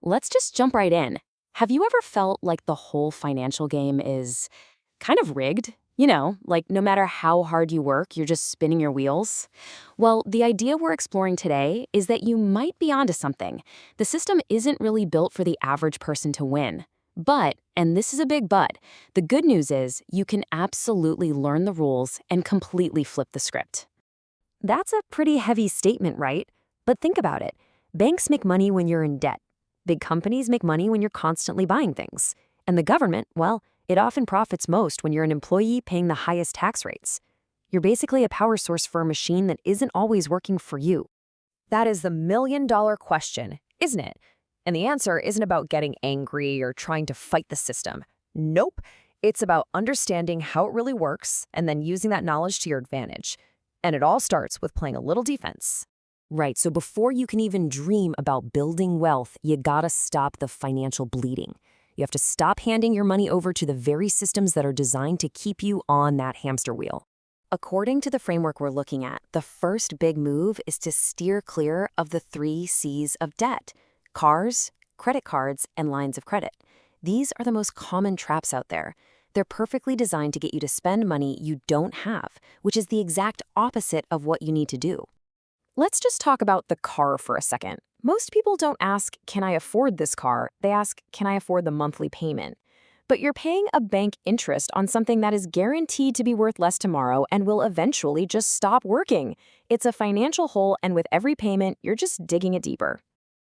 Let's just jump right in. Have you ever felt like the whole financial game is kind of rigged? Like no matter how hard you work, you're just spinning your wheels? Well, the idea we're exploring today is that you might be onto something. The system isn't really built for the average person to win. But, and this is a big but, the good news is you can absolutely learn the rules and completely flip the script. That's a pretty heavy statement, right? But think about it. Banks make money when you're in debt. Big companies make money when you're constantly buying things. And the government, well, it often profits most when you're an employee paying the highest tax rates. You're basically a power source for a machine that isn't always working for you. That is the million-dollar question, isn't it? And the answer isn't about getting angry or trying to fight the system. Nope. It's about understanding how it really works and then using that knowledge to your advantage. And it all starts with playing a little defense. Right, so before you can even dream about building wealth, you gotta stop the financial bleeding. You have to stop handing your money over to the very systems that are designed to keep you on that hamster wheel. According to the framework we're looking at, the first big move is to steer clear of the 3 C's of debt: cars, credit cards, and lines of credit. These are the most common traps out there. They're perfectly designed to get you to spend money you don't have, which is the exact opposite of what you need to do. Let's just talk about the car for a second. Most people don't ask, can I afford this car? They ask, can I afford the monthly payment? But you're paying a bank interest on something that is guaranteed to be worth less tomorrow and will eventually just stop working. It's a financial hole, and with every payment, you're just digging it deeper.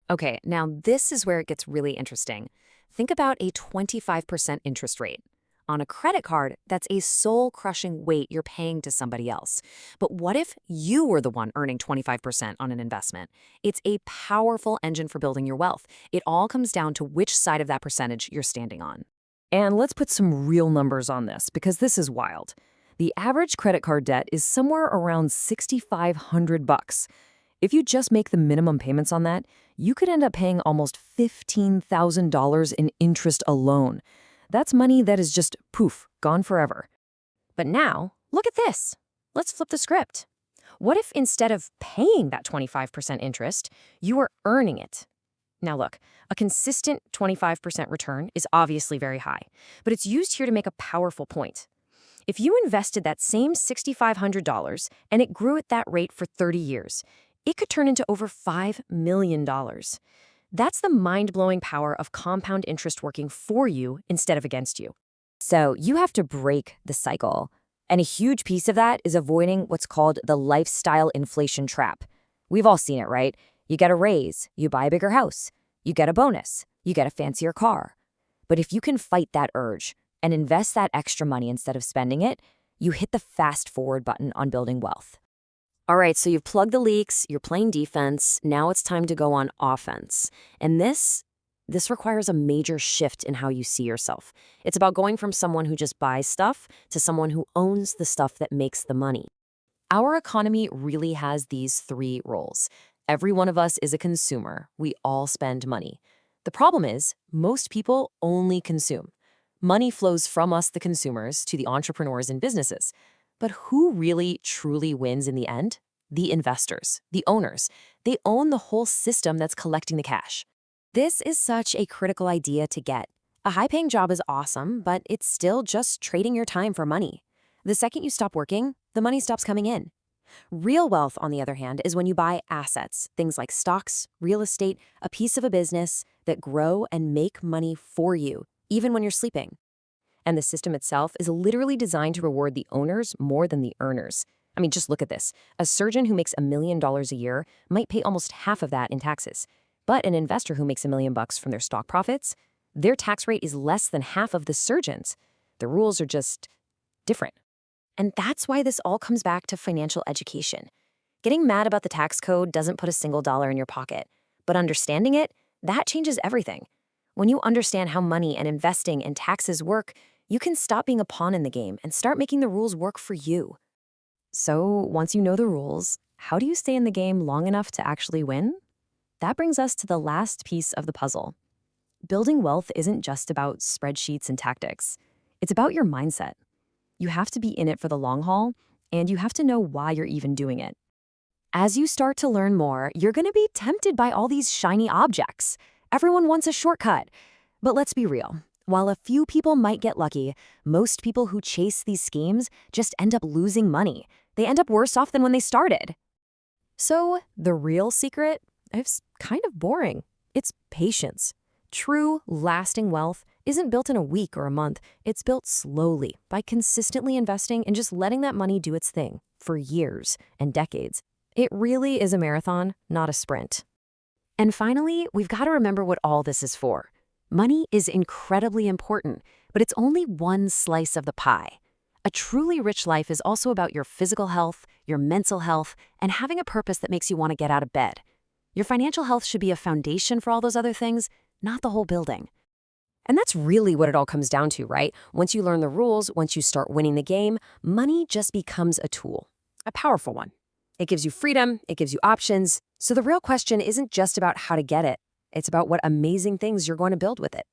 Okay, now this is where it gets really interesting. Think about a 25% interest rate. On a credit card, that's a soul-crushing weight you're paying to somebody else. But what if you were the one earning 25% on an investment? It's a powerful engine for building your wealth. It all comes down to which side of that percentage you're standing on. And let's put some real numbers on this, because this is wild. The average credit card debt is somewhere around $6,500. If you just make the minimum payments on that, you could end up paying almost $15,000 in interest alone. That's money that is just, poof, gone forever. But now, look at this. Let's flip the script. What if instead of paying that 25% interest, you were earning it? Now look, a consistent 25% return is obviously very high, but it's used here to make a powerful point. If you invested that same $6,500 and it grew at that rate for 30 years, it could turn into over $5 million. That's the mind-blowing power of compound interest working for you instead of against you. So you have to break the cycle. And a huge piece of that is avoiding what's called the lifestyle inflation trap. We've all seen it, right? You get a raise, you buy a bigger house, you get a bonus, you get a fancier car. But if you can fight that urge and invest that extra money instead of spending it, you hit the fast forward button on building wealth. All right, so you've plugged the leaks, you're playing defense, now it's time to go on offense. And this requires a major shift in how you see yourself. It's about going from someone who just buys stuff to someone who owns the stuff that makes the money. Our economy really has these 3 roles. Every one of us is a consumer. We all spend money. The problem is, most people only consume. Money flows from us, the consumers, to the entrepreneurs and businesses. But who really, truly wins in the end? The investors, the owners. They own the whole system that's collecting the cash. This is such a critical idea to get. A high-paying job is awesome, but it's still just trading your time for money. The second you stop working, the money stops coming in. Real wealth, on the other hand, is when you buy assets, things like stocks, real estate, a piece of a business that grow and make money for you, even when you're sleeping. And the system itself is literally designed to reward the owners more than the earners. I mean, just look at this. A surgeon who makes $1 million a year might pay almost half of that in taxes. But an investor who makes $1 million from their stock profits, their tax rate is less than half of the surgeon's. The rules are just different. And that's why this all comes back to financial education. Getting mad about the tax code doesn't put a single dollar in your pocket. But understanding it, that changes everything. When you understand how money and investing and taxes work, you can stop being a pawn in the game and start making the rules work for you. So once you know the rules, how do you stay in the game long enough to actually win? That brings us to the last piece of the puzzle. Building wealth isn't just about spreadsheets and tactics. It's about your mindset. You have to be in it for the long haul, and you have to know why you're even doing it. As you start to learn more, you're going to be tempted by all these shiny objects. Everyone wants a shortcut. But let's be real. While a few people might get lucky, most people who chase these schemes just end up losing money. They end up worse off than when they started. So, the real secret is kind of boring. It's patience. True, lasting wealth isn't built in a week or a month. It's built slowly by consistently investing and just letting that money do its thing for years and decades. It really is a marathon, not a sprint. And finally, we've got to remember what all this is for. Money is incredibly important, but it's only one slice of the pie. A truly rich life is also about your physical health, your mental health, and having a purpose that makes you want to get out of bed. Your financial health should be a foundation for all those other things, not the whole building. And that's really what it all comes down to, right? Once you learn the rules, once you start winning the game, money just becomes a tool, a powerful one. It gives you freedom, it gives you options. So the real question isn't just about how to get it. It's about what amazing things you're going to build with it.